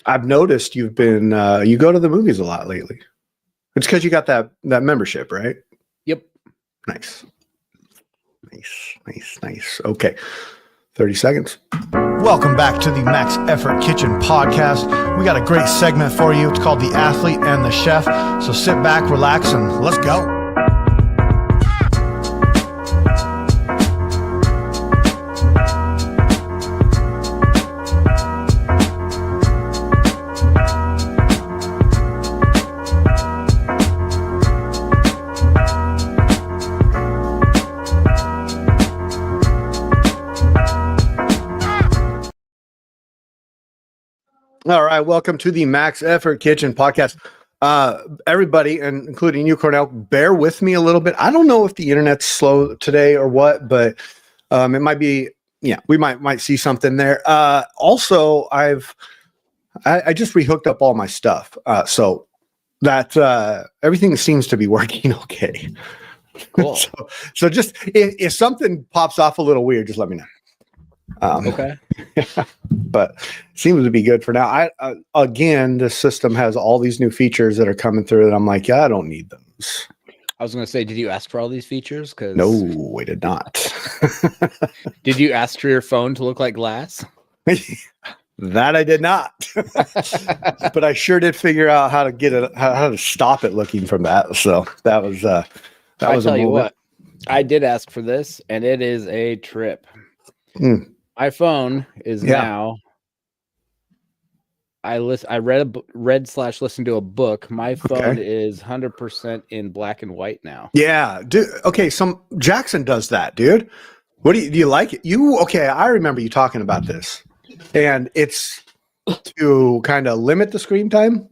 I've noticed you've been you go to the movies a lot lately. It's because you got that membership, right? Yep. Nice. Okay. 30 seconds. Welcome back to the Max Effort Kitchen podcast. We got a great segment for you. It's called The Athlete and the Chef. So sit back, relax, and let's go. All right, welcome to the Max Effort Kitchen podcast. Everybody, and including you, Cornell, bear with me a little bit. I don't know if the internet's slow today or what, but it might be. Yeah, we might see something there. Also, I just rehooked up all my stuff, so that everything seems to be working okay. Cool. so just if something pops off a little weird, just let me know. Okay. But seems to be good for now. Again, the system has all these new features that are coming through that I'm like, yeah, I don't need those. I was going to say, did you ask for all these features? No, I did not. Did you ask for your phone to look like glass? That I did not. But I sure did figure out how to get it, how to stop it looking from that. So that was that was. I tell you what, I did ask for this, and it is a trip. My phone is now. I read/listened to a book. My phone is 100% in black and white now. Yeah, dude. Okay, Jackson does that, dude. What do you like it? I remember you talking about this, and it's to kind of limit the screen time.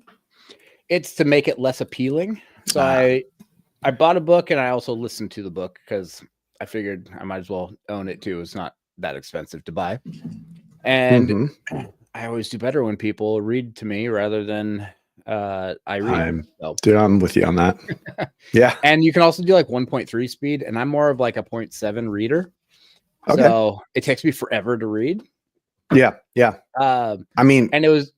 It's to make it less appealing. So I bought a book, and I also listened to the book because I figured I might as well own it too. It's not that expensive to buy, and I always do better when people read to me rather than I read. Dude, I'm with you on that. Yeah, and you can also do like 1.3 speed, and I'm more of like a 0.7 reader. Okay. So it takes me forever to read. Yeah. I mean, and it was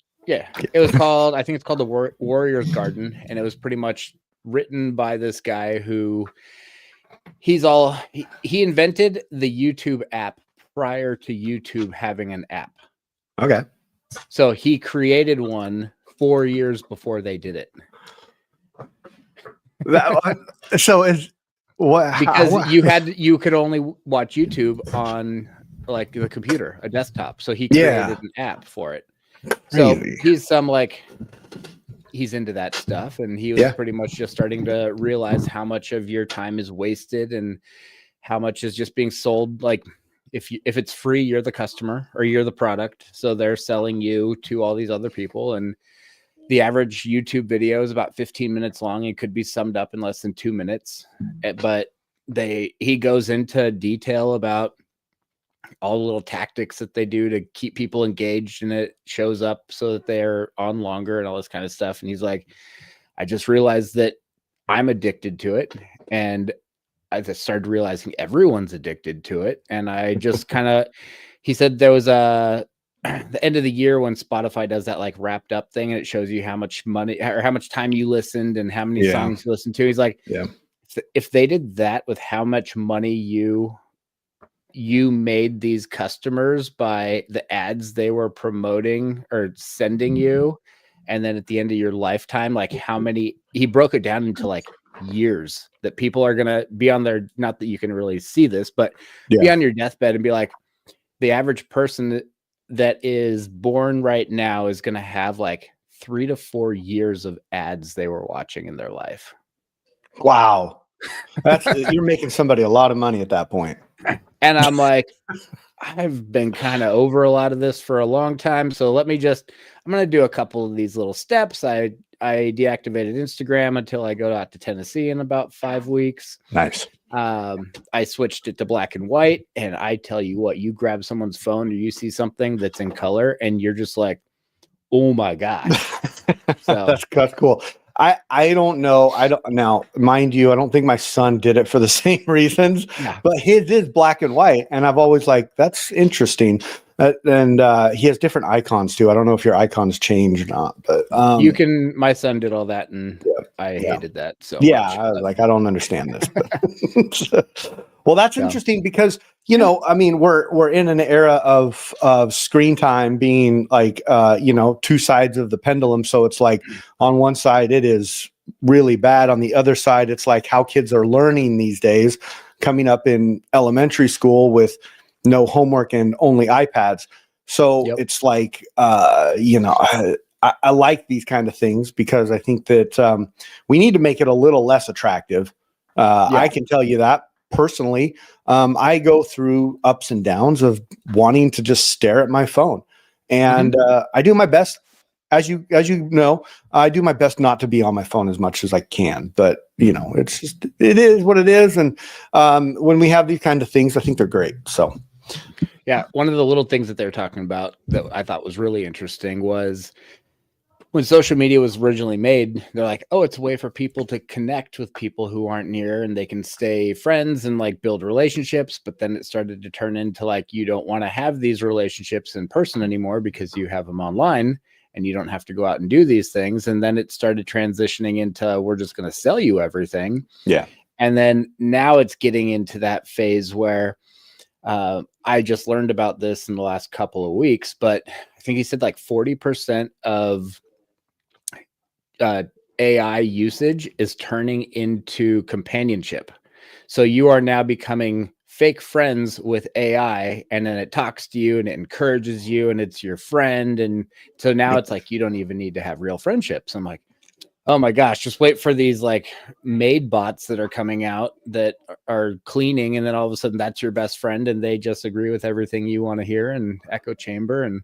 called, I think it's called The Warrior's Garden, and it was pretty much written by this guy who he invented the YouTube app prior to YouTube having an app. Okay. So he created one 4 years before they did it. You could only watch YouTube on like the computer, a desktop. So he created an app for it. So he's into that stuff, and he was pretty much just starting to realize how much of your time is wasted and how much is just being sold. Like if it's free, you're the customer or you're the product. So they're selling you to all these other people, and the average YouTube video is about 15 minutes long. It could be summed up in less than 2 minutes, but he goes into detail about all the little tactics that they do to keep people engaged, and it shows up so that they're on longer and all this kind of stuff. And he's like, I just realized that I'm addicted to it. And I just started realizing everyone's addicted to it. And I just he said there was the end of the year when Spotify does that like wrapped up thing, and it shows you how much money or how much time you listened and how many songs you listened to. He's like, if they did that with how much money you made these customers by the ads they were promoting or sending you, and then at the end of your lifetime, like how many, he broke it down into like years that people are going to be on their, not that you can really see this, but be on your deathbed and be like, the average person that is born right now is going to have like 3 to 4 years of ads they were watching in their life. Wow. You're making somebody a lot of money at that point. And I'm like, I've been kind of over a lot of this for a long time. So I'm going to do a couple of these little steps. I deactivated Instagram until I go out to Tennessee in about 5 weeks. Nice. I switched it to black and white, and I tell you what, you grab someone's phone or you see something that's in color and you're just like, oh my God. So that's cool. I don't know. Now, mind you, I don't think my son did it for the same reasons, but his is black and white. And I've always like, that's interesting. And he has different icons too. I don't know if your icons change or not, but you can. My son did all that, and I hated that so much. I was like, I don't understand this. But well, that's interesting because I mean, we're in an era of screen time being like two sides of the pendulum. So it's like on one side it is really bad. On the other side, it's like how kids are learning these days, coming up in elementary school with no homework and only iPads. So it's like, I like these kind of things because I think that we need to make it a little less attractive. I can tell you that personally. I go through ups and downs of wanting to just stare at my phone. And I do my best. As you know, I do my best not to be on my phone as much as I can, but it's just, it is what it is. And when we have these kind of things, I think they're great. So, yeah. One of the little things that they're talking about that I thought was really interesting was when social media was originally made, they're like, oh, it's a way for people to connect with people who aren't near and they can stay friends and like build relationships. But then it started to turn into like, you don't want to have these relationships in person anymore because you have them online. And you don't have to go out and do these things. And then it started transitioning into, we're just going to sell you everything. Yeah. And then now it's getting into that phase where I just learned about this in the last couple of weeks, but I think he said like 40% of AI usage is turning into companionship. So you are now becoming fake friends with AI, and then it talks to you and it encourages you and it's your friend. And so now it's like, you don't even need to have real friendships. I'm like, oh my gosh, just wait for these like maid bots that are coming out that are cleaning. And then all of a sudden that's your best friend and they just agree with everything you want to hear and echo chamber. And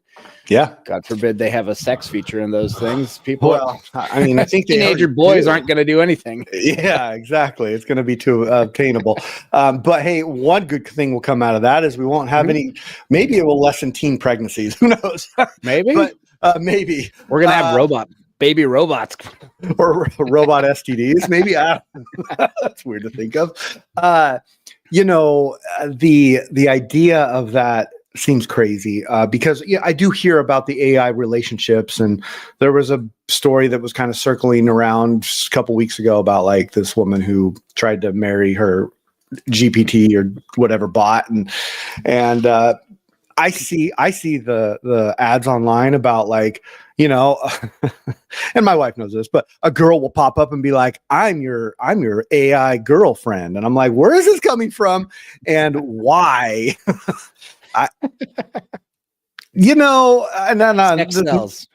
God forbid they have a sex feature in those things. People, I mean, I think teenager boys aren't going to do anything. Yeah, exactly. It's going to be too obtainable. But hey, one good thing will come out of that is we won't have any, maybe it will lessen teen pregnancies. Who knows? Maybe, but maybe we're going to have baby robots or robot STDs. Maybe that's weird to think of. The idea of that seems crazy because I do hear about the AI relationships, and there was a story that was kind of circling around a couple weeks ago about like this woman who tried to marry her GPT or whatever bot, and I see the ads online about like, and my wife knows this, but a girl will pop up and be like, I'm your AI girlfriend. And I'm like, where is this coming from? And why? And then sex sells.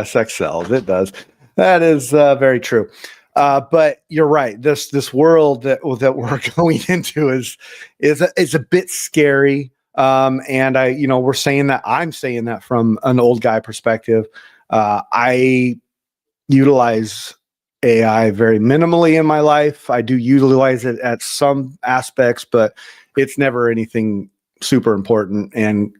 Sex sells. It does. That is very true. But you're right. This world that we're going into is a bit scary. And I'm saying that from an old guy perspective. I utilize AI very minimally in my life. I do utilize it at some aspects, but it's never anything super important. And,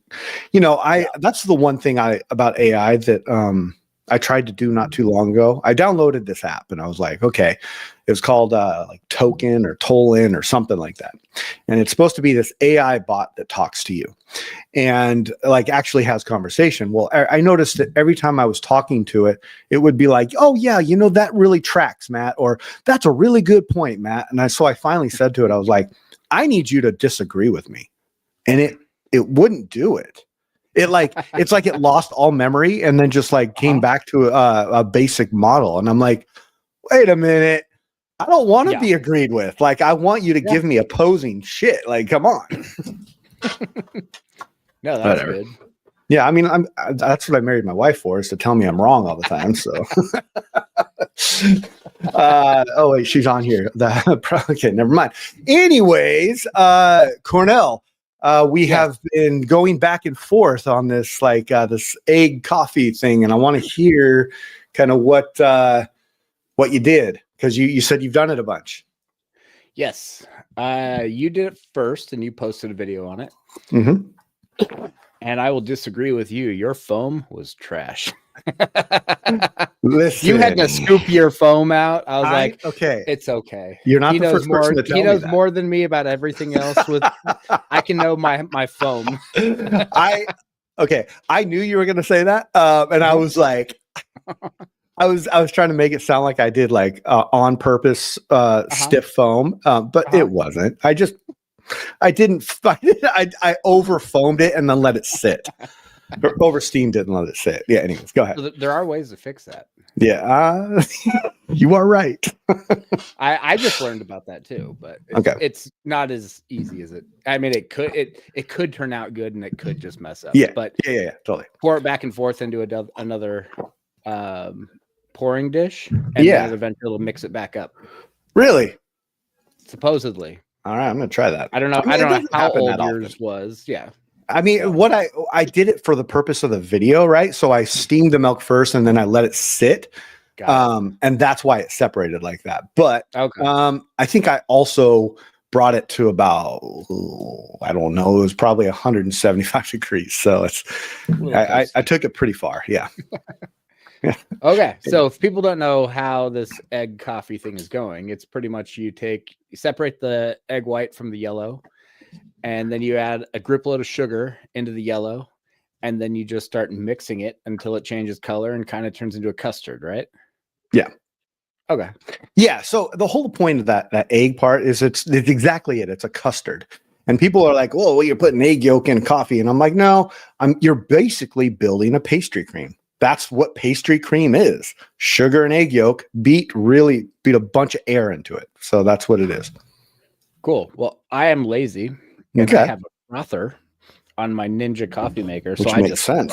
that's the one thing about AI that, I tried to do not too long ago. I downloaded this app and I was like, okay, it was called like Token or Tolin or something like that. And it's supposed to be this AI bot that talks to you and like actually has conversation. Well, I noticed that every time I was talking to it, it would be like, oh yeah, that really tracks, Matt, or that's a really good point, Matt. And so I finally said to it, I was like, I need you to disagree with me. And it wouldn't do it. It's like it lost all memory and then just like came back to a basic model. And I'm like, wait a minute. I don't want to be agreed with. Like, I want you to give me opposing shit. Like, come on. No, that's good. Yeah. I mean, that's what I married my wife for, is to tell me I'm wrong all the time. So, oh wait, she's on here. Okay. Never mind. Anyways, Cornell, we have been going back and forth on this, like this egg coffee thing, and I want to hear kind of what you did, because you said you've done it a bunch. Yes, you did it first, and you posted a video on it. Mm-hmm. And I will disagree with you. Your foam was trash. Listen, You had to scoop your foam out. I was like, okay, it's okay. you're not He the knows first more. person to tell He me knows that. more than me about everything else. With I can know my foam. I knew you were going to say that, and I was like, I was trying to make it sound like I did like on purpose stiff foam, but it wasn't. I didn't. I over foamed it and then let it sit. Or over steamed it and let it sit. Yeah. Anyways, go ahead. So there are ways to fix that. Yeah, you are right. I just learned about that too, but it's not as easy as it. I mean, it could turn out good and it could just mess up. Yeah, but yeah, totally. Pour it back and forth into another pouring dish, and then eventually it'll mix it back up. Really? Supposedly. All right, I'm gonna try that. I don't know. I don't know how old yours was. Yeah. I mean, what I did it for the purpose of the video, right? So I steamed the milk first, and then I let it sit, and that's why it separated like that. But I think I also brought it to about I don't know, it was probably 175 degrees. So it's I took it pretty far. Yeah. Yeah. Okay. So if people don't know how this egg coffee thing is going, it's pretty much you separate the egg white from the yellow, and then you add a grip load of sugar into the yellow, and then you just start mixing it until it changes color and kind of turns into a custard, right? Yeah. Okay. Yeah. So the whole point of that egg part is it's exactly it. It's a custard. And people are like, "Oh, well, you're putting egg yolk in coffee." And I'm like, "No, you're basically building a pastry cream. That's what pastry cream is. Sugar and egg yolk beat a bunch of air into it. So that's what it is." Cool. Well, I am lazy. And I have a frother on my Ninja coffee maker. So Which makes sense.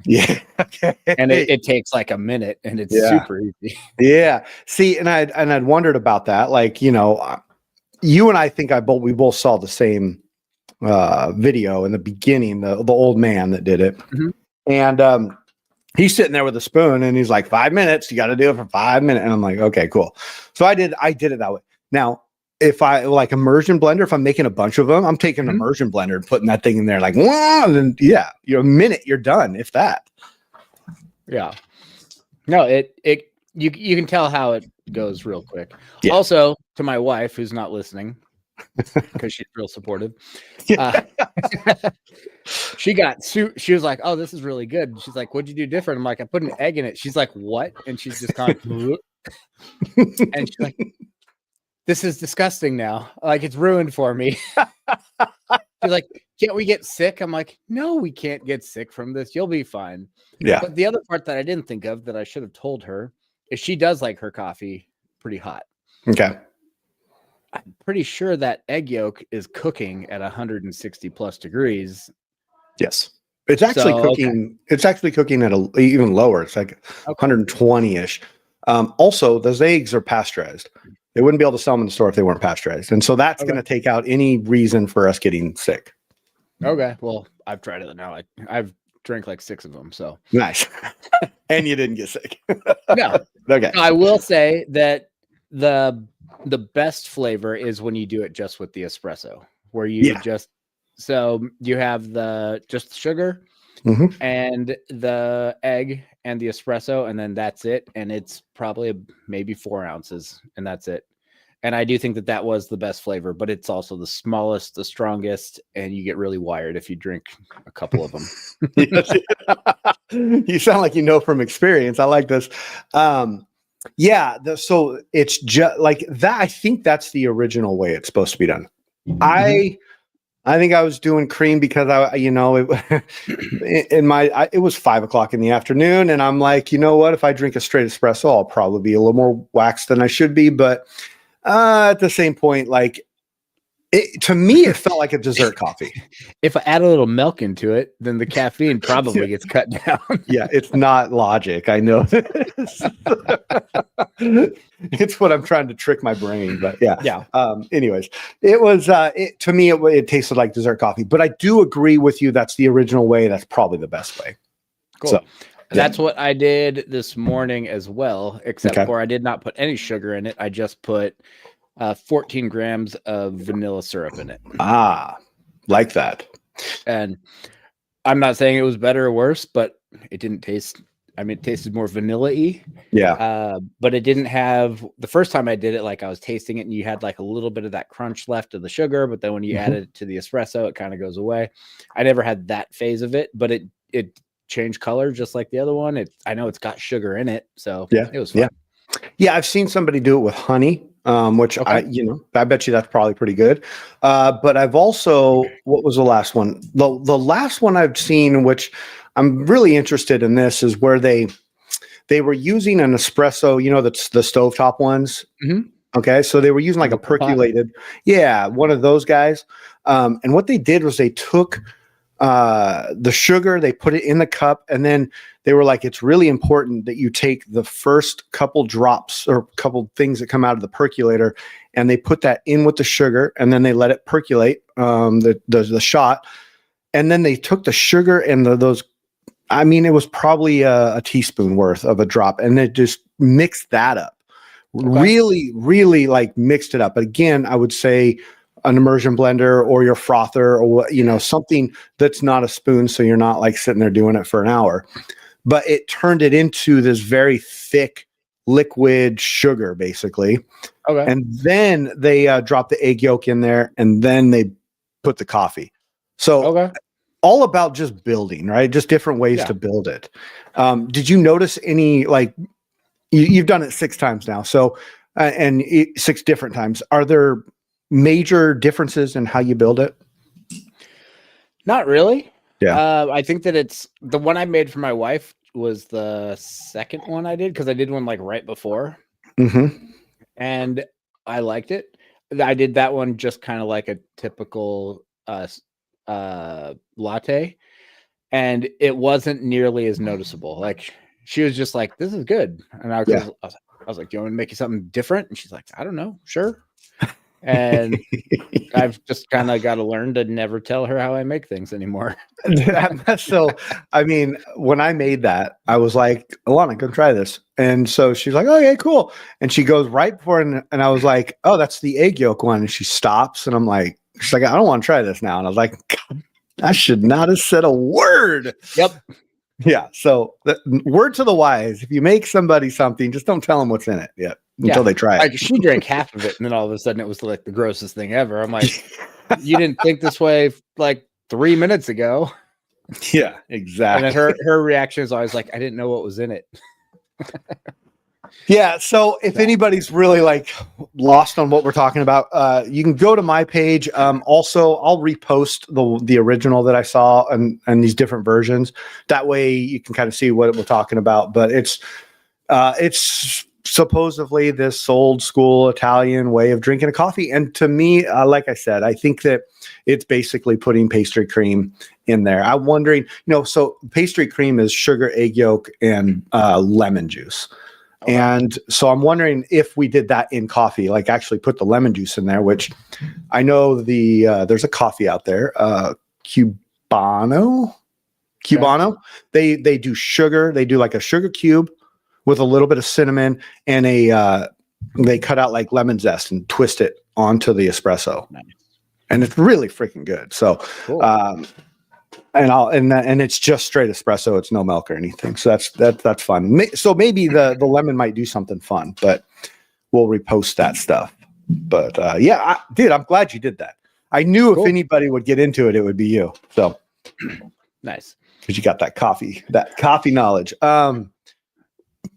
Yeah. Okay. And it takes like a minute and it's super easy. Yeah. See, and I'd wondered about that. Like, you and I think we both saw the same video in the beginning, the old man that did it. Mm-hmm. And he's sitting there with a spoon and he's like, 5 minutes, you got to do it for 5 minutes. And I'm like, okay, cool. So I did it that way. Now, if I like immersion blender, if I'm making a bunch of them, I'm taking an immersion blender and putting that thing in there like, wow, and then you're a minute, you're done. If that. Yeah. No, you can tell how it goes real quick. Yeah. Also, to my wife who's not listening because she's real supportive. She was like, "Oh, this is really good." She's like, "What'd you do different?" I'm like, "I put an egg in it." She's like, "What?" And she's just kind of and she's like, "This is disgusting now. Like, it's ruined for me." She's like, "Can't we get sick?" I'm like, "No, we can't get sick from this. You'll be fine." Yeah. But the other part that I didn't think of that I should have told her is she does like her coffee pretty hot. Okay. I'm pretty sure that egg yolk is cooking at 160 plus degrees. Yes. It's actually cooking. Okay. It's actually cooking at even lower. It's like 120-ish. Also, those eggs are pasteurized. They wouldn't be able to sell them in the store if they weren't pasteurized. And so that's going to take out any reason for us getting sick. Okay. Well, I've tried it now. I've drank like 6 of them. So nice. And you didn't get sick. No. Okay. I will say that the best flavor is when you do it just with the espresso, where you you have just sugar and the egg and the espresso, and then that's it. And it's probably maybe 4 ounces, and that's it. And I do think that was the best flavor, but it's also the smallest, the strongest, and you get really wired if you drink a couple of them. You sound like you know from experience. I like this. So it's just like that. I think that's the original way it's supposed to be done. I think I was doing cream because it was 5 o'clock in the afternoon, and I'm like, you know what? If I drink a straight espresso, I'll probably be a little more waxed than I should be. But at the same point, like to me, it felt like a dessert coffee. If I add a little milk into it, then the caffeine probably gets cut down. Yeah, it's not logic. I know. It's what I'm trying to trick my brain, but yeah. Anyways, it was to me it tasted like dessert coffee, but I do agree with you. That's the original way. That's probably the best way. Cool. So, that's what I did this morning as well, except for I did not put any sugar in it. I just put 14 grams of vanilla syrup in it. Like that. And I'm not saying it was better or worse, but it didn't taste I mean, it tasted more vanilla-y. Yeah. But it didn't have, the first time I did it, like I was tasting it and you had like a little bit of that crunch left of the sugar, but then when you add it to the espresso, it kind of goes away. I never had that phase of it, but it changed color just like the other one. I know it's got sugar in it, so Yeah. it was fun. Yeah, I've seen somebody do it with honey, which I bet you that's probably pretty good. But I've also, what was the last one? The last one I've seen, which I'm really interested in, this is where they were using an espresso, that's the stovetop ones. Mm-hmm. Okay, so they were using like a percolated, one of those guys. And what they did was they took the sugar, they put it in the cup, and then they were like, it's really important that you take the first couple drops or couple things that come out of the percolator, and they put that in with the sugar, and then they let it percolate, the shot, and then they took the sugar and those. I mean, it was probably a teaspoon worth of a drop, and they just mixed that up. Okay. Really, really like mixed it up. But again, I would say an immersion blender or your frother or something that's not a spoon, so you're not like sitting there doing it for an hour. But it turned it into this very thick liquid sugar, basically. Okay. And then they dropped the egg yolk in there, and then they put the coffee. So all about just building, right? Just different ways to build it. Did you notice any, like, you've done it 6 times now, so and 6 different times. Are there major differences in how you build it? Not really. Yeah. I think that it's the one I made for my wife was the second one I did, because I did one like right before. Mm-hmm. And I liked it. I did that one just kind of like a typical latte, and it wasn't nearly as noticeable. Like, she was just like, this is good. And I was like, do you want me to make you something different? And she's like, I don't know. Sure. And I've just kind of got to learn to never tell her how I make things anymore. So, I mean, when I made that, I was like, Alana, go try this. And so she's like, oh, yeah, cool. And she goes right before, and I was like, oh, that's the egg yolk one. And she stops, and I'm like, she's like, I don't want to try this now. And I was like, God, I should not have said a word. Yep. Yeah. So, word to the wise: if you make somebody something, just don't tell them what's in it yet until they try it. Like, she drank half of it, and then all of a sudden, it was like the grossest thing ever. I'm like, you didn't think this way like 3 minutes ago. Yeah, exactly. And then her reaction is always like, I didn't know what was in it. Yeah. So if anybody's really like lost on what we're talking about, you can go to my page. Also, I'll repost the original that I saw and these different versions. That way you can kind of see what we're talking about. But it's supposedly this old school Italian way of drinking a coffee. And to me, like I said, I think that it's basically putting pastry cream in there. I'm wondering, so pastry cream is sugar, egg yolk, and lemon juice. Okay. And so I'm wondering if we did that in coffee, like actually put the lemon juice in there, which I know there's a coffee out there, Cubano. Okay. They do sugar. They do like a sugar cube with a little bit of cinnamon and they cut out like lemon zest and twist it onto the espresso. Nice. And it's really freaking good. So, cool. And it's just straight espresso. It's no milk or anything. So that's fun. So maybe the lemon might do something fun, but we'll repost that stuff. But dude, I'm glad you did that. I knew if anybody would get into it, it would be you. So nice. Because you got that coffee knowledge.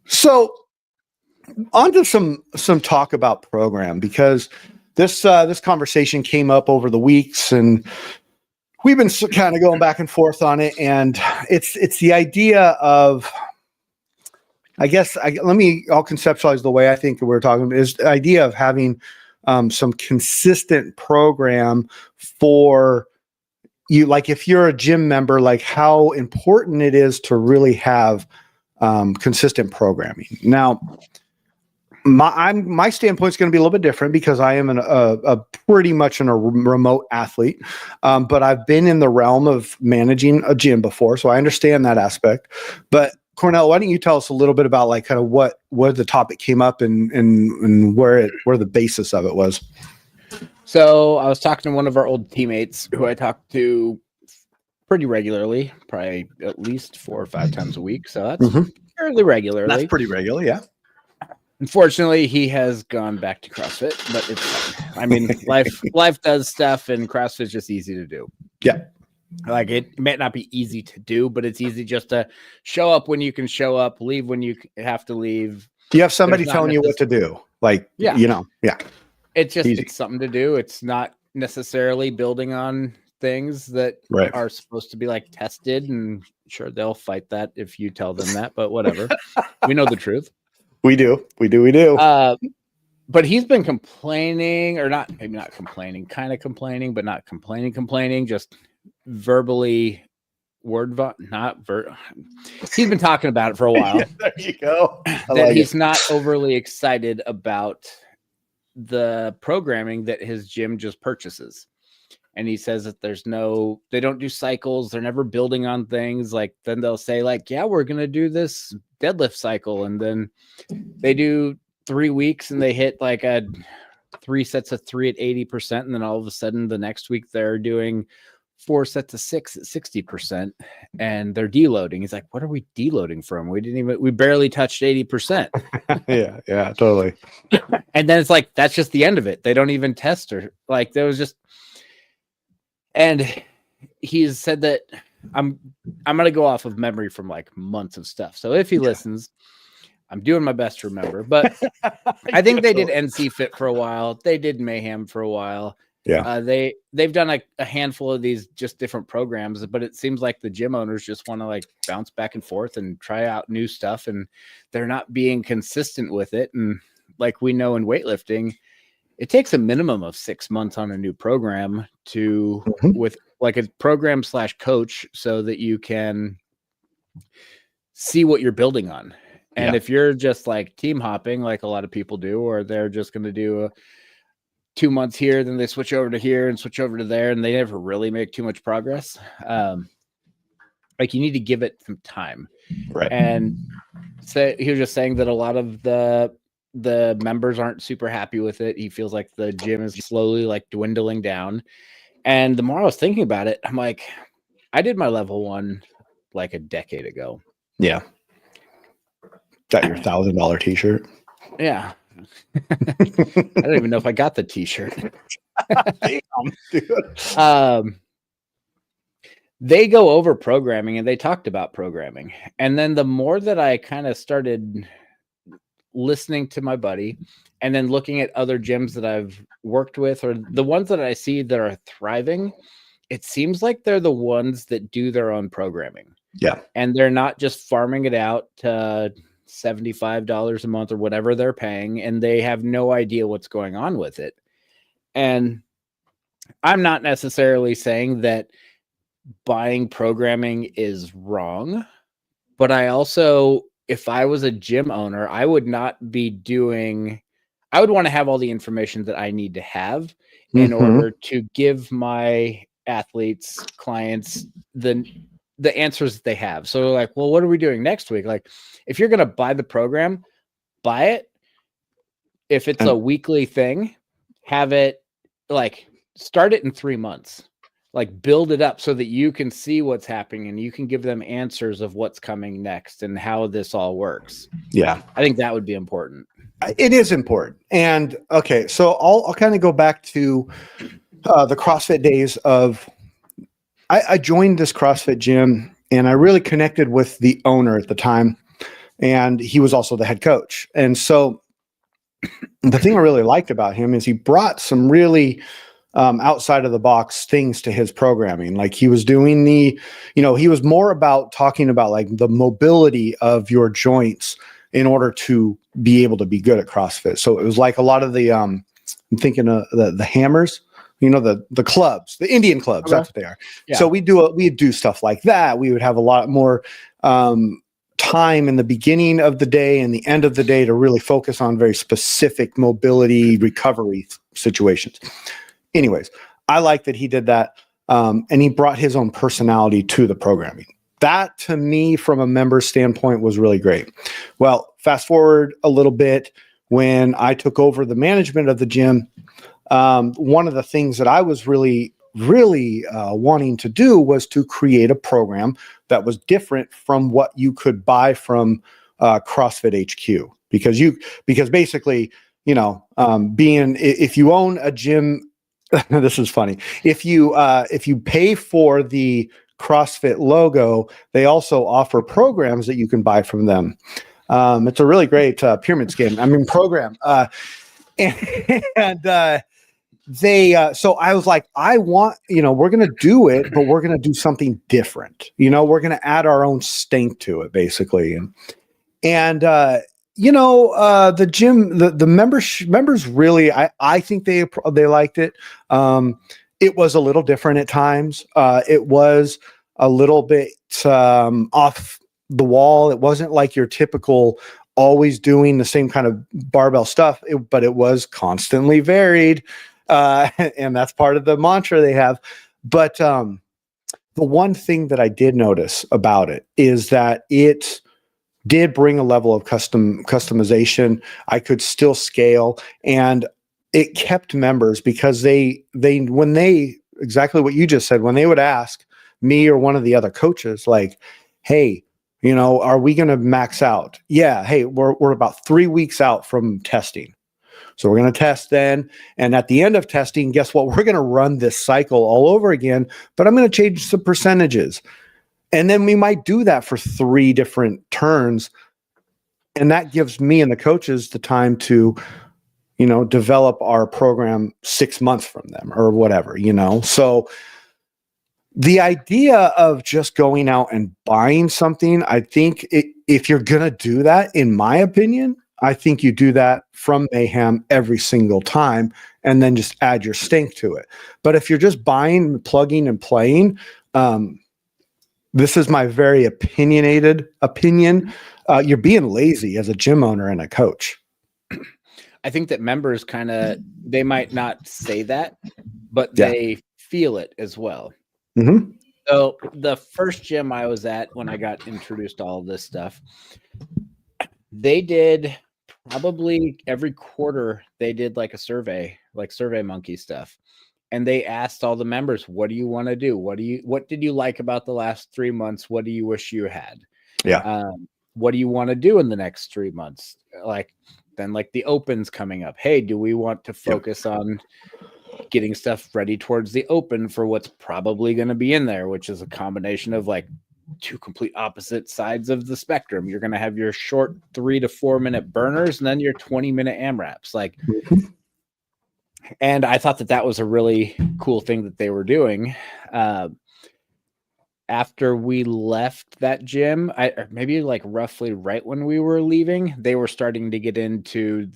So on to some talk about program, because this conversation came up over the weeks, and we've been kind of going back and forth on it. And it's the idea of, I guess, I'll conceptualize the way I think we're talking about, is the idea of having some consistent program for you. Like, if you're a gym member, like how important it is to really have consistent programming. Now, my standpoint is going to be a little bit different, because I am a pretty much a remote athlete, but I've been in the realm of managing a gym before, so I understand that aspect. But Cornell, why don't you tell us a little bit about like kind of what the topic came up and where the basis of it was? So I was talking to one of our old teammates who I talked to pretty regularly, probably at least 4 or 5 times a week. So that's fairly regularly. That's pretty regular, yeah. Unfortunately, he has gone back to CrossFit, but it's fine. I mean, life does stuff, and CrossFit's just easy to do. Yeah. Like it may not be easy to do, but it's easy just to show up when you can show up, leave when you have to leave. You have somebody telling you what to do. Like, yeah. Yeah. It's just, Easy. it's something to do. It's not necessarily building on things that are supposed to be like tested, and sure, they'll fight that if you tell them that, but whatever. We know the truth. We do. But he's been complaining, or not, maybe not complaining, kind of complaining, but not complaining, just verbally he's been talking about it for a while. Yeah, there you go. He's not overly excited about the programming that his gym just purchases. And he says that they don't do cycles. They're never building on things. Like, then they'll say like, yeah, we're going to do this deadlift cycle. And then they do 3 weeks and they hit like 3 sets of 3 at 80%. And then all of a sudden the next week they're doing 4 sets of 6 at 60%, and they're deloading. He's like, what are we deloading from? We barely touched 80%. yeah, totally. And then it's like, that's just the end of it. They don't even test, or like, there was just, and he's said that I'm going to go off of memory from like months of stuff. So if he listens, I'm doing my best to remember, but I think they did NC Fit for a while. They did Mayhem for a while. Yeah. They've done a handful of these just different programs, but it seems like the gym owners just want to like bounce back and forth and try out new stuff, and they're not being consistent with it. And like we know in weightlifting, it takes a minimum of 6 months on a new program to with like a program / coach, so that you can see what you're building on. And if you're just like team hopping, like a lot of people do, or they're just going to do 2 months here, then they switch over to here and switch over to there, and they never really make too much progress. Like, you need to give it some time. Right. And so he was just saying that a lot of the members aren't super happy with it. He feels like the gym is slowly like dwindling down. And the more I was thinking about it, I'm like, I did my level 1 like a decade ago. Yeah. Got your $1,000 t-shirt. Yeah. I don't even know if I got the t-shirt. Damn, dude. They go over programming, and they talked about programming. And then the more that I kind of started listening to my buddy, and then looking at other gyms that I've worked with, or the ones that I see that are thriving, it seems like they're the ones that do their own programming. Yeah. And they're not just farming it out to $75 a month or whatever they're paying, and they have no idea what's going on with it. And I'm not necessarily saying that buying programming is wrong, but I also, if I was a gym owner, I would want to have all the information that I need to have in order to give my athletes, clients, the answers that they have. So like, well, what are we doing next week? Like, if you're going to buy the program, buy it. If it's a weekly thing, have it like start it in 3 months, like build it up so that you can see what's happening and you can give them answers of what's coming next and how this all works. Yeah. I think that would be important. It is important. And okay, so I'll kind of go back to the CrossFit days of, I joined this CrossFit gym and I really connected with the owner at the time, and he was also the head coach. And so the thing I really liked about him is he brought some really outside of the box things to his programming. Like, he was doing he was more about talking about like the mobility of your joints in order to be able to be good at CrossFit. So it was like a lot of the, I'm thinking of the hammers, the clubs, the Indian clubs, Okay. that's what they are. Yeah. So we'd do stuff like that. We would have a lot more time in the beginning of the day and the end of the day to really focus on very specific mobility recovery situations. Anyways, I like that he did that. And he brought his own personality to the programming. That, to me, from a member standpoint, was really great. Well, fast forward a little bit, when I took over the management of the gym, one of the things that I was really wanting to do was to create a program that was different from what you could buy from CrossFit HQ, because basically, if you own a gym, this is funny. If you pay for the CrossFit logo, they also offer programs that you can buy from them. It's a really great pyramid scheme. Program. So I was like, I want, we're going to do it, but we're going to do something different. We're going to add our own stink to it, basically. And the gym, the members really, I think they liked it. It was a little different at times. It was a little bit off the wall. It wasn't like your typical always doing the same kind of barbell stuff, but it was constantly varied. And that's part of the mantra they have. But the one thing that I did notice about it is that it did bring a level of customization. I could still scale, and it kept members because they exactly what you just said, when they would ask me or one of the other coaches, like, hey, are we going to max out? Yeah. Hey, we're about 3 weeks out from testing. So we're going to test then. And at the end of testing, guess what? We're going to run this cycle all over again, but I'm going to change some percentages. And then we might do that for 3 different turns. And that gives me and the coaches the time to, develop our program 6 months from them or whatever, So the idea of just going out and buying something, I think if you're going to do that, in my opinion, I think you do that from Mayhem every single time and then just add your stink to it. But if you're just buying, plugging, and playing, this is my very opinionated opinion. You're being lazy as a gym owner and a coach. I think that members they might not say that, but they feel it as well. Mm-hmm. So the first gym I was at when I got introduced to all of this stuff, they did probably every quarter, they did like a survey, like Survey Monkey stuff. And they asked all the members, what do you want to do? What did you like about the last 3 months? What do you wish you had? Yeah. What do you want to do in the next 3 months? Then the Open's coming up. Hey, do we want to focus on getting stuff ready towards the Open for what's probably going to be in there, which is a combination of 2 complete opposite sides of the spectrum. You're going to have your short 3 to 4 minute burners and then your 20-minute AMRAPs. And I thought that was a really cool thing that they were doing. After we left that gym, maybe roughly right when we were leaving, they were starting to get into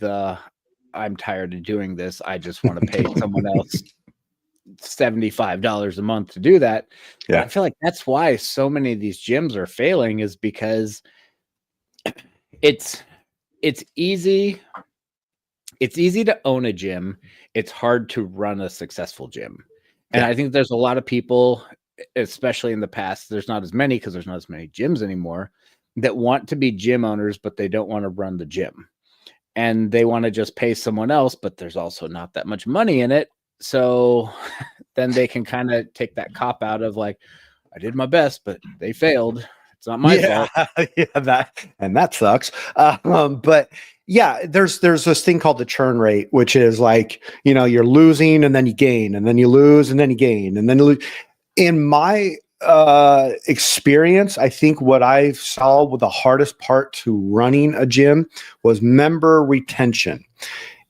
I'm tired of doing this. I just want to pay someone else $75 a month to do that. Yeah. I feel like that's why so many of these gyms are failing, is because it's easy. It's easy to own a gym. It's hard to run a successful gym. And I think there's a lot of people, especially in the past, there's not as many because there's not as many gyms anymore, that want to be gym owners, but they don't want to run the gym. And they want to just pay someone else, but there's also not that much money in it. So then they can kind of take that cop out of I did my best, but they failed. It's not my fault. That sucks. But yeah, there's this thing called the churn rate, which is you're losing and then you gain, and then you lose and then you gain, and then you lose. In my experience, I think what I saw with the hardest part to running a gym was member retention.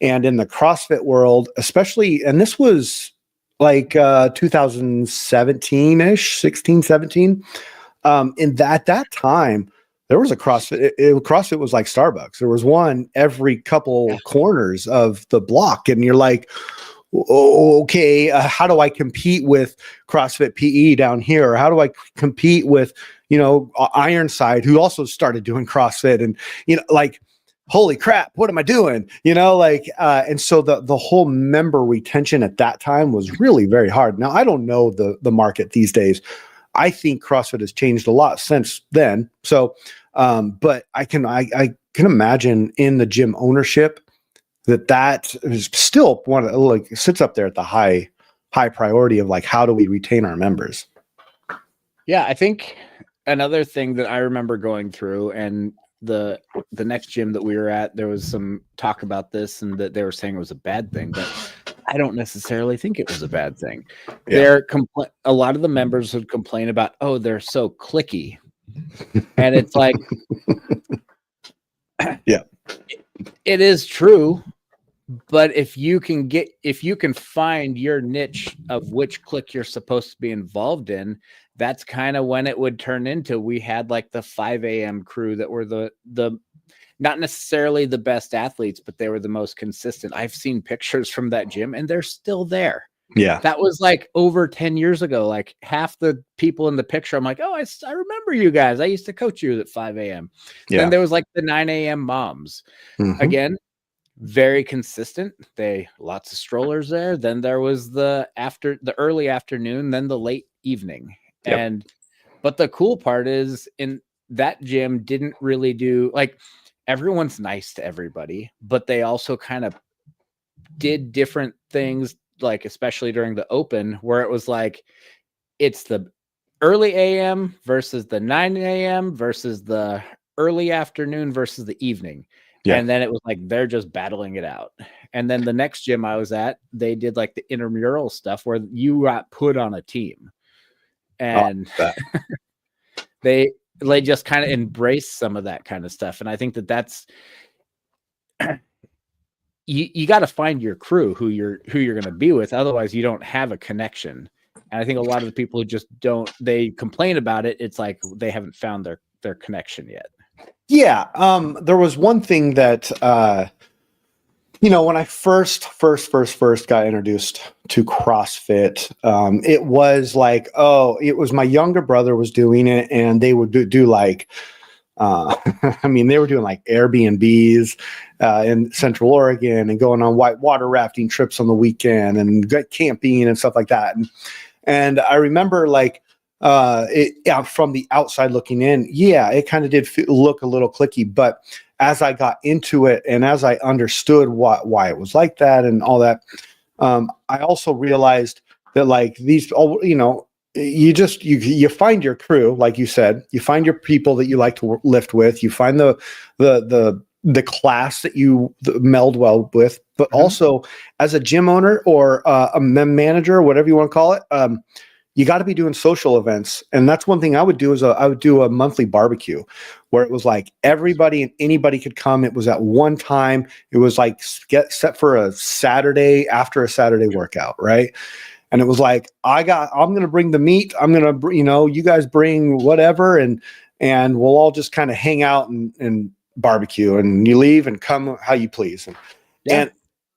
And in the CrossFit world, especially, and this was 2017-ish, 16, 17. At that time, there was a CrossFit. CrossFit was like Starbucks. There was one every couple corners of the block. And you're like, okay, how do I compete with CrossFit PE down here? Or how do I compete with, Ironside, who also started doing CrossFit? And, holy crap, what am I doing? And so the whole member retention at that time was really very hard. Now, I don't know the market these days. I think CrossFit has changed a lot since then. So, but I can imagine in the gym ownership that is still sits up there at the high priority of how do we retain our members? Yeah, I think another thing that I remember going through, and the next gym that we were at, there was some talk about this and that they were saying it was a bad thing, but I don't necessarily think it was a bad thing. Yeah. A lot of the members would complain about, oh, they're so cliquey. And it's like, yeah, it is true. But if you can find your niche of which clique you're supposed to be involved in, that's kind of when it would turn into, we had like the 5 a.m. crew that were the not necessarily the best athletes, but they were the most consistent. I've seen pictures from that gym and they're still there. Yeah. That was like over 10 years ago. Like half the people in the picture, I'm like, oh, I remember you guys. I used to coach you at 5 a.m. Yeah. Then there was like the 9 a.m. moms. Again, very consistent. Lots of strollers there. Then there was the early afternoon, then the late evening. Yep. But the cool part is, in that gym didn't really do, like, everyone's nice to everybody, but they also kind of did different things, like especially during the open, where it was like, it's the early AM versus the 9 a.m. versus the early afternoon versus the evening. Yeah. And then it was like, they're just battling it out. And then the next gym I was at, they did like the intramural stuff where you got put on a team. And they just kind of embrace some of that kind of stuff. And I think that's you got to find your crew who you're going to be with. Otherwise you don't have a connection. And I think a lot of the people who just they complain about it. It's like they haven't found their connection yet. Yeah. There was one thing that, when I first got introduced to CrossFit, it was like, it was my younger brother was doing it, and they would do like, they were doing like Airbnbs in Central Oregon and going on whitewater rafting trips on the weekend and camping and stuff like that. And I remember like, from the outside looking in, it kind of did look a little cliquey, but as I got into it and as I understood why it was like that and all that, I also realized that like these, you find your crew, like you said, you find your people that you like to lift with, you find the class that you meld well with, but also as a gym owner or a manager, whatever you want to call it, you got to be doing social events. And that's one thing I would do is I would do a monthly barbecue where it was like everybody and anybody could come. It was at one time. It was like set for a Saturday after a Saturday workout. Right. And it was like, I'm going to bring the meat. I'm going to, you guys bring whatever. And we'll all just kind of hang out and barbecue, and you leave and come how you please. And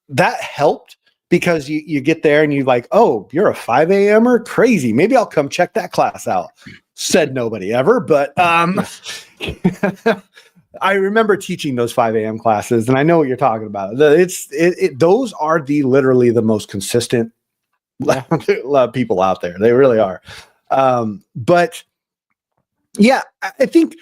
that helped. Because you get there and you're like, oh, you're a 5 a.m.er? Crazy. Maybe I'll come check that class out. Said nobody ever. But I remember teaching those 5 a.m. classes, and I know what you're talking about. Those are literally the most consistent people out there. They really are. But yeah, I think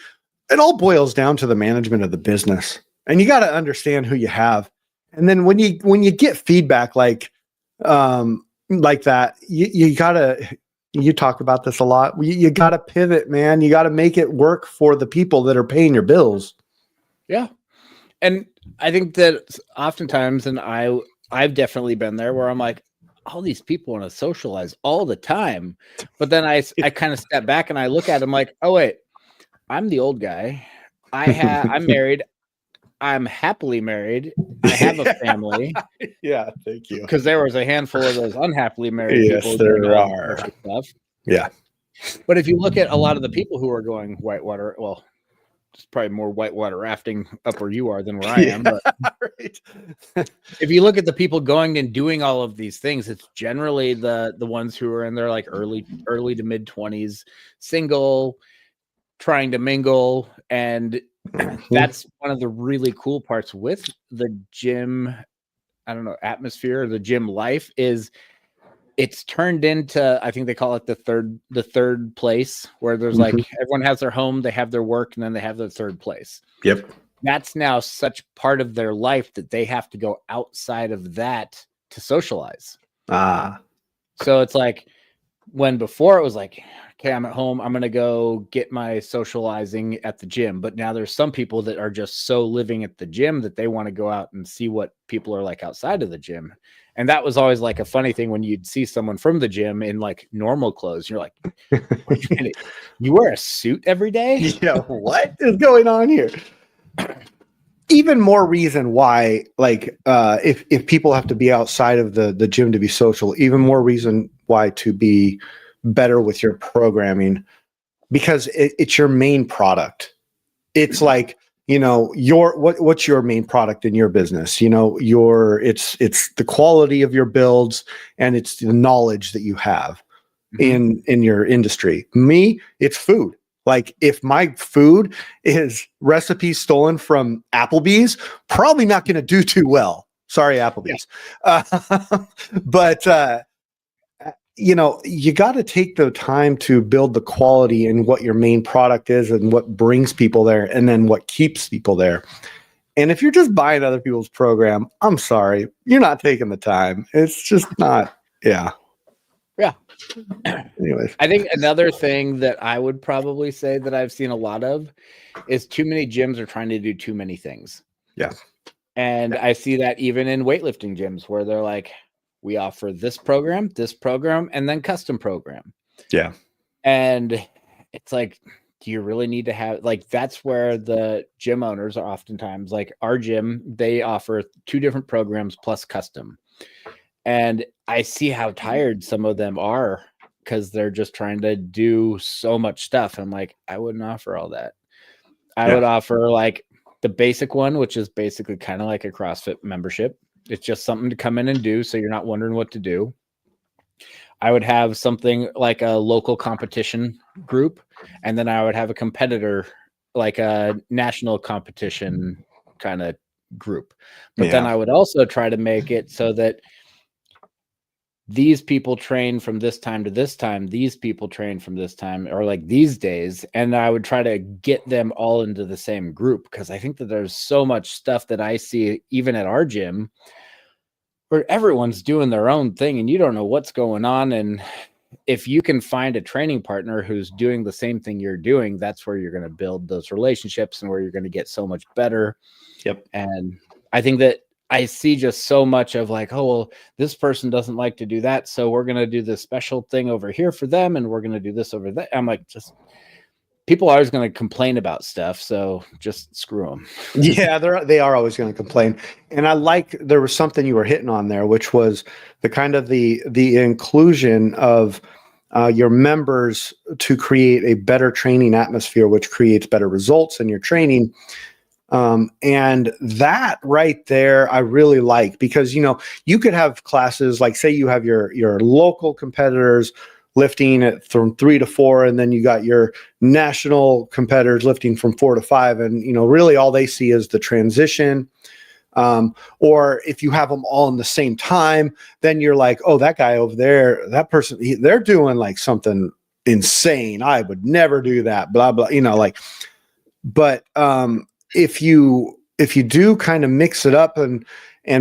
it all boils down to the management of the business. And you got to understand who you have. And then when you get feedback like that, you gotta, you talk about this a lot. You gotta pivot, man. You gotta make it work for the people that are paying your bills. Yeah. And I think that oftentimes, and I've definitely been there where I'm like, all these people want to socialize all the time. But then I kind of step back and I look at them like, oh wait, I'm the old guy. I'm married. I'm happily married. I have a family. Yeah, thank you. Because there was a handful of those unhappily married people. Yes, there are. Stuff. Yeah. But if you look at a lot of the people who are going whitewater, well, it's probably more whitewater rafting up where you are than where I am. But right. If you look at the people going and doing all of these things, it's generally the ones who are in their like early to mid 20s, single, trying to mingle, and that's one of the really cool parts with the gym, atmosphere, or the gym life, is it's turned into, I think they call it the third place, where there's like everyone has their home, they have their work, and then they have their third place. Yep. That's now such part of their life that they have to go outside of that to socialize. So it's like when before it was like, okay, I'm at home, I'm going to go get my socializing at the gym. But now there's some people that are just so living at the gym that they want to go out and see what people are like outside of the gym. And that was always like a funny thing when you'd see someone from the gym in like normal clothes. You're like, wait a minute, you wear a suit every day? Yeah, what is going on here? Even more reason why, like, if people have to be outside of the gym to be social, even more reason why to be better with your programming, because it's your main product. It's like, what's your main product in your business? It's the quality of your builds, and it's the knowledge that you have in your industry. Me, it's food. Like, if my food is recipes stolen from Applebee's, probably not going to do too well. Sorry, Applebee's. Yeah. But you got to take the time to build the quality in what your main product is and what brings people there, and then what keeps people there. And if you're just buying other people's program, I'm sorry, you're not taking the time. It's just not. Yeah. Yeah. Anyways, I think another thing that I would probably say that I've seen a lot of is too many gyms are trying to do too many things. Yeah. And I see that even in weightlifting gyms where they're like, we offer this program, and then custom program. Yeah. And it's like, do you really need to have, like, that's where the gym owners are oftentimes like, our gym, they offer 2 different programs plus custom. And I see how tired some of them are because they're just trying to do so much stuff. I'm like, I wouldn't offer all that. I would offer like the basic one, which is basically kind of like a CrossFit membership. It's just something to come in and do, so you're not wondering what to do. I would have something like a local competition group, and then I would have a competitor, like a national competition kind of group. But then I would also try to make it so that these people train from this time to this time, these people train from this time, or like these days. And I would try to get them all into the same group, because I think that there's so much stuff that I see even at our gym where everyone's doing their own thing and you don't know what's going on. And if you can find a training partner who's doing the same thing you're doing, that's where you're going to build those relationships and where you're going to get so much better. Yep. And I think that I see just so much of like, oh, well, this person doesn't like to do that, so we're going to do this special thing over here for them, and we're going to do this over there. I'm like, just people are always going to complain about stuff, so just screw them. Yeah, they are always going to complain. And I like, there was something you were hitting on there, which was the kind of the inclusion of your members to create a better training atmosphere, which creates better results in your training. And that right there, I really like, because, you could have classes, like say you have your local competitors lifting from 3 to 4, and then you got your national competitors lifting from 4 to 5. And, really all they see is the transition. Or if you have them all in the same time, then you're like, oh, that guy over there, that person, they're doing like something insane. I would never do that, blah, blah, but, if you do kind of mix it up and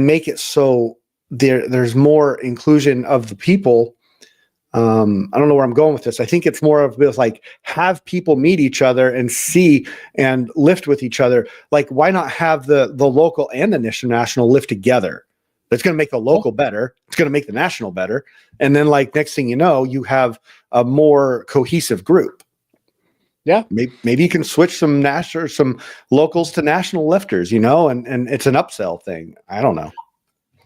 make it so there's more inclusion of the people, I don't know where I'm going with this. I think it's more of this, like, have people meet each other and see and lift with each other. Like, why not have the local and the national lift together? That's going to make the local better. It's going to make the national better. And then, like, next thing you know, you have a more cohesive group. Yeah, maybe you can switch some national or some locals to national lifters, and it's an upsell thing. I don't know.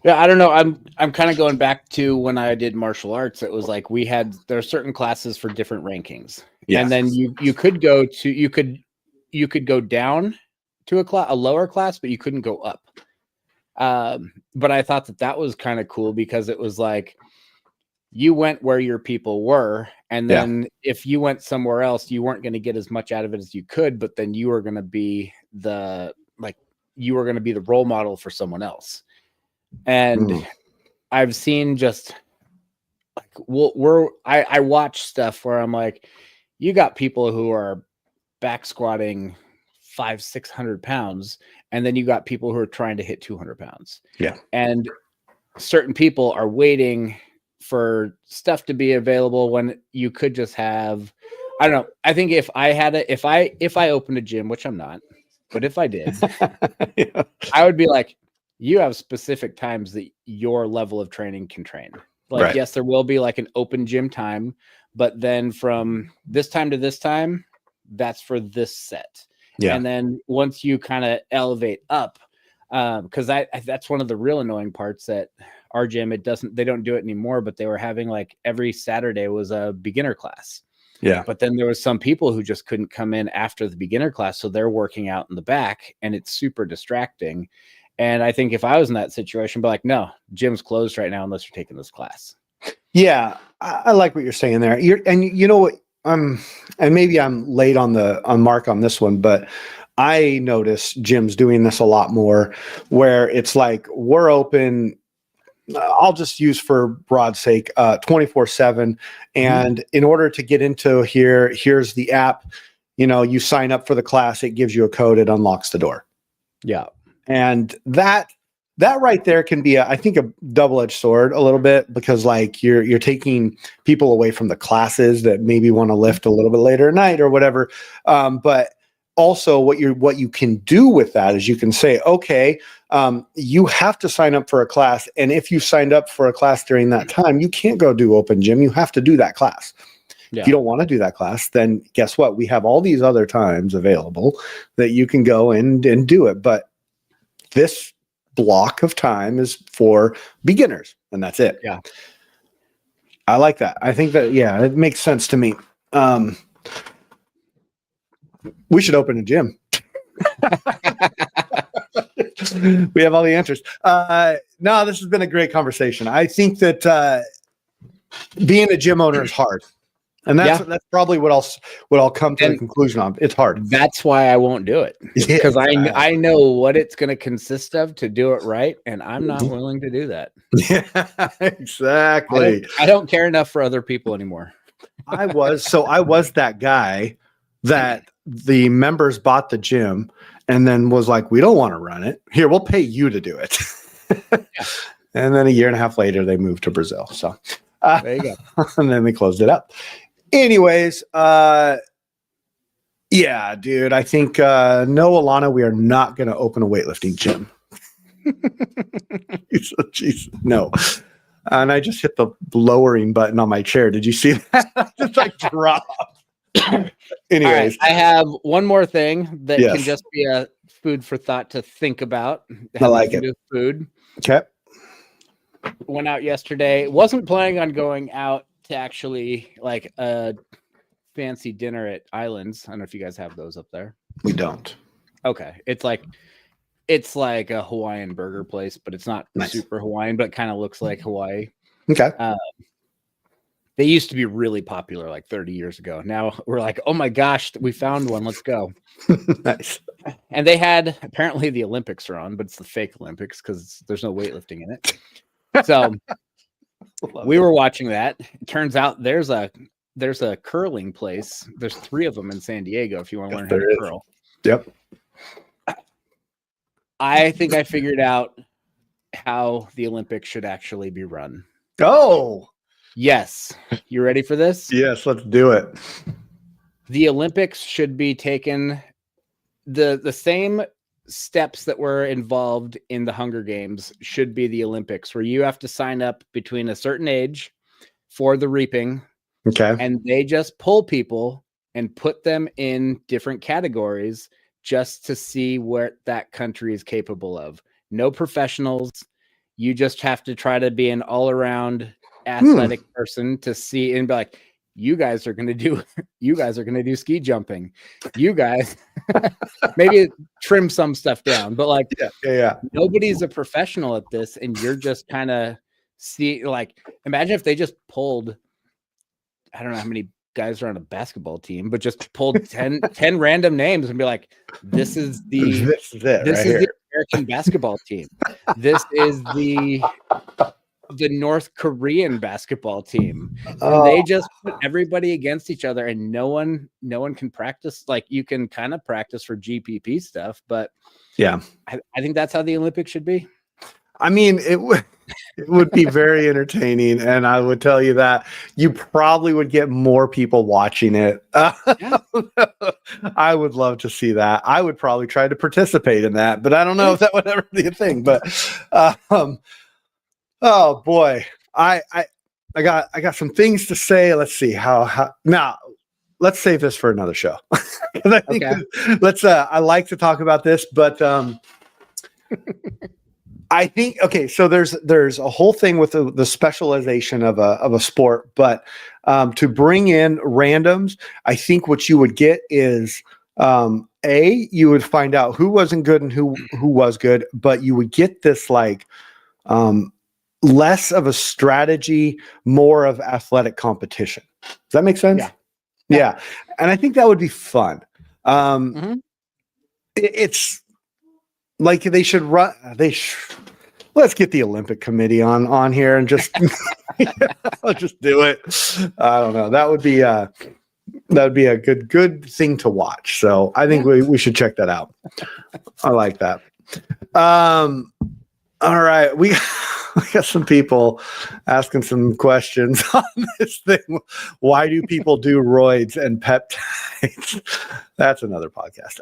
Yeah, I don't know. I'm kind of going back to when I did martial arts. It was like there are certain classes for different rankings, and then you could go to you could go down to a lower class, but you couldn't go up. But I thought that was kind of cool, because it was like, you went where your people were, and then if you went somewhere else, you weren't going to get as much out of it as you could, but then you were going to be the role model for someone else. And I've seen just like, I watch stuff where I'm like, you got people who are back squatting 500-600 pounds, and then you got people who are trying to hit 200 pounds. Yeah. And certain people are waiting for stuff to be available when you could just have, I don't know. I think if I opened a gym, which I'm not, but if I did, Yeah. I would be like, you have specific times that your level of training can train. Like, Right. yes, there will be like an open gym time, but then from this time to this time, that's for this set. Yeah. And then once you kind of elevate up, because that's one of the real annoying parts at our gym. They don't do it anymore, but they were having like every Saturday was a beginner class. Yeah. But then there was some people who just couldn't come in after the beginner class. So they're working out in the back and it's super distracting. And I think if I was in that situation, I'd be like, no, gym's closed right now unless you're taking this class. Yeah. I like what you're saying there. And you know what? And maybe I'm late on Mark on this one, but I notice gyms doing this a lot more where it's like we're open. I'll just use for broad sake 24/7. And in order to get into here's the app. You sign up for the class, it gives you a code, it unlocks the door. Yeah. And that right there can be I think a double-edged sword a little bit, because like you're taking people away from the classes that maybe want to lift a little bit later at night or whatever. But also what you can do with that is you can say, okay, you have to sign up for a class. And if you signed up for a class during that time, you can't go do open gym. You have to do that class. Yeah. If you don't want to do that class, then guess what? We have all these other times available that you can go and do it. But this block of time is for beginners, and that's it. Yeah. I like that. I think that, yeah, it makes sense to me. We should open a gym. We have all the answers. No, this has been a great conversation. I think that being a gym owner is hard. And that's probably what I'll come to the conclusion on. It's hard. That's why I won't do it, because I know what it's going to consist of to do it right, and I'm not willing to do that. Yeah, exactly. I don't care enough for other people anymore. I was that guy that the members bought the gym and then was like, we don't want to run it. Here, we'll pay you to do it. Yeah. And then a year and a half later, they moved to Brazil. So there you go. And then they closed it up. Anyways, yeah, dude, I think no, Alana, we are not going to open a weightlifting gym. Jeez, no. And I just hit the lowering button on my chair. Did you see that? Just like drop. Anyways, right, I have one more thing that Yes. can just be a food for thought to think about. I like it. Food. okay. Went out yesterday. Wasn't planning on going out to actually like a fancy dinner at Islands. I don't know if you guys have those up there. We don't. Okay. It's like a Hawaiian burger place, but it's not Nice. super Hawaiian, but it kind of looks like Hawaii. Okay. They used to be really popular like 30 years ago. Now we're like, oh my gosh, we found one. Let's go. Nice. And they had, apparently the Olympics are on, but it's the fake Olympics because there's no weightlifting in it. So we were watching that. It turns out there's a curling place. There's 3 of them in San Diego if you want to learn how to curl. Yep. I think I figured out how the Olympics should actually be run. Oh, Yes. You ready for this? yes, let's do it. The Olympics should be taken the same steps that were involved in the Hunger Games should be the Olympics, where you have to sign up between a certain age for the reaping, Okay. and they just pull people and put them in different categories just to see what that country is capable of. No professionals. You just have to try to be an all-around athletic person to see and be like, you guys are going to do ski jumping. You guys maybe trim some stuff down, but like, Yeah. nobody's a professional at this. And you're just kind of like, imagine if they just pulled, I don't know how many guys are on a basketball team, but just pulled 10 random names and be like, this is the American basketball team. This is the North Korean basketball team. And they just put everybody against each other, and no one can practice. Like, you can kind of practice for GPP stuff, but Yeah. I think that's how the Olympics should be. I mean, It would be very entertaining, and I would tell you that you probably would get more people watching it. Yeah. I would love to see that. I would probably try to participate in that, but I don't know if that would ever be a thing. But oh boy, I got some things to say. Let's see how now. Let's save this for another show. I think let's. I like to talk about this, but I think so there's a whole thing with the specialization of a sport, but to bring in randoms, I think what you would get is you would find out who wasn't good and who was good, but you would get this like less of a strategy, more of athletic competition. Does that make sense? Yeah. And I think that would be fun. It's like they should run. Let's get the Olympic Committee on here and just I'll just do it. I don't know. That would be a good thing to watch. So I think we should check that out. I like that. All right, we got some people asking some questions on this thing. Why do people do roids and peptides? That's another podcast.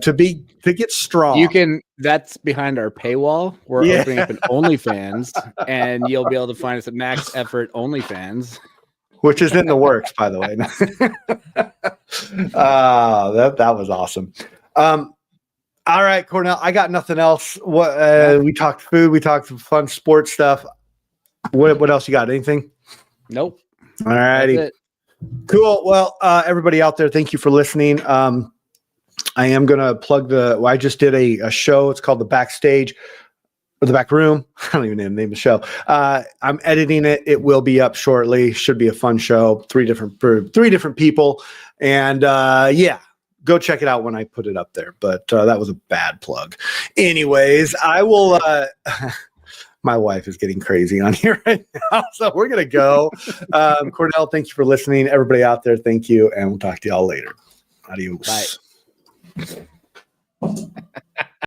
To get strong. That's behind our paywall. We're opening up an OnlyFans, and you'll be able to find us at Max Effort OnlyFans, which is in the works, by the way. That was awesome. All right, Cornell, I got nothing else. We talked food, we talked fun sports stuff. What else you got? Anything? Nope. All righty. Cool. Well, everybody out there, thank you for listening. I am going to plug I just did a show. It's called The Backstage or The Back Room. I don't even know the name of the show. I'm editing it. It will be up shortly. Should be a fun show. Three different people. And go check it out when I put it up there. But that was a bad plug. Anyways, I will. My wife is getting crazy on here right now, so we're gonna go. Cornell, thank you for listening. Everybody out there, thank you, and we'll talk to y'all later. Adios. Bye.